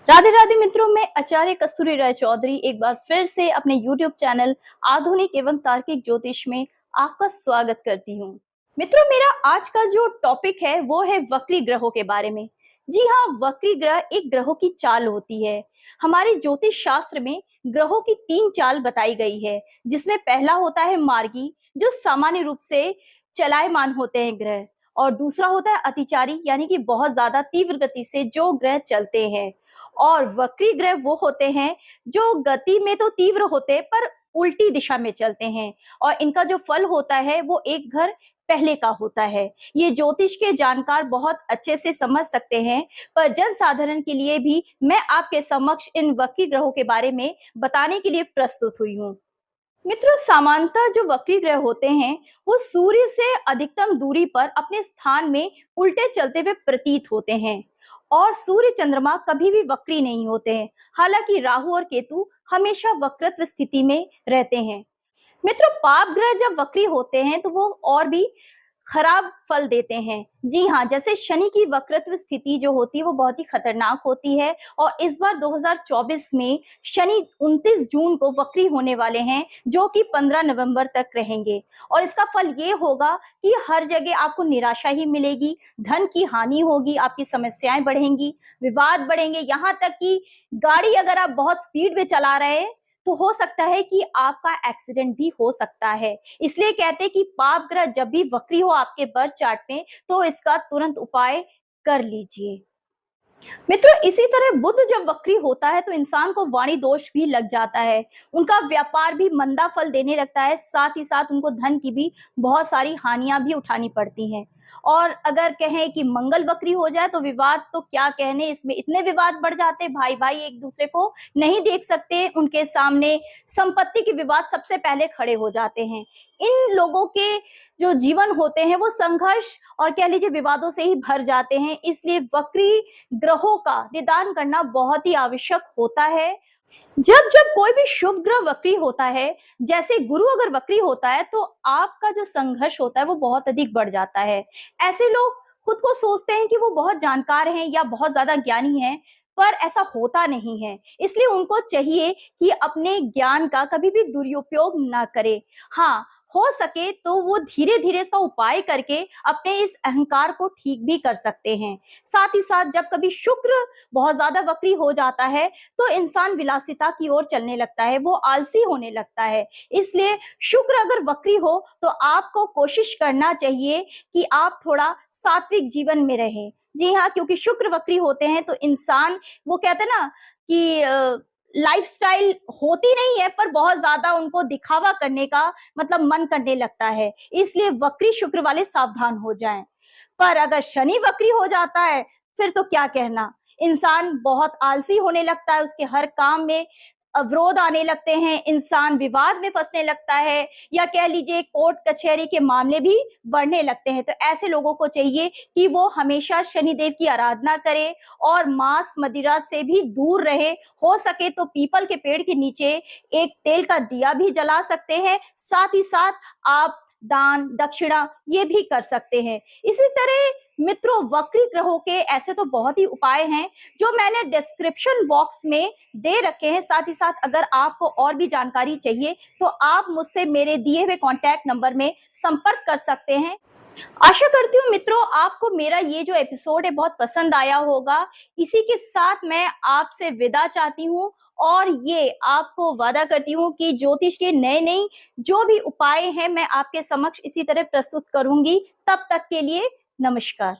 राधे राधे मित्रों, मैं आचार्य कस्तूरी राय चौधरी एक बार फिर से अपने YouTube चैनल आधुनिक एवं तार्किक ज्योतिष में आपका स्वागत करती हूँ। मित्रों, मेरा आज का जो टॉपिक है वो है वक्री ग्रहों के बारे में। जी हाँ, वक्री ग्रह एक ग्रहों की चाल होती है। हमारे ज्योतिष शास्त्र में ग्रहों की 3 चाल बताई गई है, जिसमें पहला होता है मार्गी, जो सामान्य रूप से चलायमान होते हैं ग्रह, और दूसरा होता है अतिचारी, यानी कि बहुत ज्यादा तीव्र गति से जो ग्रह चलते हैं। और वक्री ग्रह वो होते हैं जो गति में तो तीव्र होते पर उल्टी दिशा में चलते हैं, और इनका जो फल होता है वो एक घर पहले का होता है। ये ज्योतिष के जानकार बहुत अच्छे से समझ सकते हैं, पर जन साधारण के लिए भी मैं आपके समक्ष इन वक्री ग्रहों के बारे में बताने के लिए प्रस्तुत हुई हूँ। मित्रों, सामान्यतः जो वक्री ग्रह होते हैं वो सूर्य से अधिकतम दूरी पर अपने स्थान में उल्टे चलते हुए प्रतीत होते हैं, और सूर्य चंद्रमा कभी भी वक्री नहीं होते हैं। हालांकि राहु और केतु हमेशा वक्रत्व स्थिति में रहते हैं। मित्रों, पाप ग्रह जब वक्री होते हैं तो वो और भी खराब फल देते हैं। जी हाँ, जैसे शनि की वक्रत्व स्थिति जो होती है वो बहुत ही खतरनाक होती है, और इस बार 2024 में शनि 29 जून को वक्री होने वाले हैं, जो कि 15 नवंबर तक रहेंगे। और इसका फल ये होगा कि हर जगह आपको निराशा ही मिलेगी, धन की हानि होगी, आपकी समस्याएं बढ़ेंगी, विवाद बढ़ेंगे, यहाँ तक कि गाड़ी अगर आप बहुत स्पीड में चला रहे हैं तो हो सकता है कि आपका एक्सीडेंट भी हो सकता है। इसलिए कहते हैं कि पाप ग्रह जब भी वक्री हो आपके बर्थ चार्ट में तो इसका तुरंत उपाय कर लीजिए। मित्रों, इसी तरह बुध जब वक्री होता है तो इंसान को वाणी दोष भी लग जाता है, उनका व्यापार भी मंदा फल देने लगता है, साथ ही साथ उनको धन की भी बहुत सारी हानियां भी उठानी पड़ती हैं। और अगर कहें कि मंगल वक्री हो जाए तो विवाद तो क्या कहने, इसमें इतने विवाद बढ़ जाते हैं, भाई भाई एक दूसरे को नहीं देख सकते, उनके सामने संपत्ति के विवाद सबसे पहले खड़े हो जाते हैं। इन लोगों के जो जीवन होते हैं वो संघर्ष और कह लीजिए विवादों से ही भर जाते हैं। इसलिए वक्री ग्रहों का निदान करना बहुत ही आवश्यक होता है। जब जब कोई भी शुभ ग्रह वक्री होता है, जैसे गुरु अगर वक्री होता है, तो आपका जो संघर्ष होता है वो बहुत अधिक बढ़ जाता है। ऐसे लोग खुद को सोचते हैं कि वो बहुत जानकार हैं या बहुत ज्यादा ज्ञानी हैं, पर ऐसा होता नहीं है। इसलिए उनको चाहिए कि अपने ज्ञान का कभी भी दुरुपयोग ना करे। हाँ, हो सके तो वो धीरे धीरे इसका उपाय करके अपने इस अहंकार को ठीक भी कर सकते हैं। साथ ही साथ जब कभी शुक्र बहुत ज्यादा वक्री हो जाता है तो इंसान विलासिता की ओर चलने लगता है, वो आलसी होने लगता है। इसलिए शुक्र अगर वक्री हो तो आपको कोशिश करना चाहिए कि आप थोड़ा सात्विक जीवन में रहें। जी हाँ, क्योंकि शुक्र वक्री होते हैं तो इंसान, वो कहते हैं ना कि लाइफस्टाइल होती नहीं है पर बहुत ज्यादा उनको दिखावा करने का मतलब मन करने लगता है। इसलिए वक्री शुक्र वाले सावधान हो जाएं। पर अगर शनि वक्री हो जाता है फिर तो क्या कहना, इंसान बहुत आलसी होने लगता है, उसके हर काम में अवरोध आने लगते हैं, इंसान विवाद में फंसने लगता है, या कह लीजिए कोर्ट कचहरी के मामले भी बढ़ने लगते हैं। तो ऐसे लोगों को चाहिए कि वो हमेशा शनिदेव की आराधना करे और मांस मदिरा से भी दूर रहे। हो सके तो पीपल के पेड़ के नीचे एक तेल का दिया भी जला सकते हैं। साथ ही साथ आप दान दक्षिणा ये भी कर सकते हैं। इसी तरह मित्रों, वक्री ग्रहों के ऐसे तो बहुत ही उपाय हैं जो मैंने डिस्क्रिप्शन बॉक्स में दे रखे हैं। साथ ही साथ अगर आपको और भी जानकारी चाहिए तो आप मुझसे मेरे दिए हुए कॉन्टैक्ट नंबर में संपर्क कर सकते हैं। आशा करती हूँ मित्रों आपको मेरा ये जो एपिसोड है बहुत पसंद आया होगा। इसी के साथ मैं आपसे विदा चाहती हूँ, और ये आपको वादा करती हूँ कि ज्योतिष के नए नए जो भी उपाय हैं मैं आपके समक्ष इसी तरह प्रस्तुत करूंगी। तब तक के लिए नमस्कार।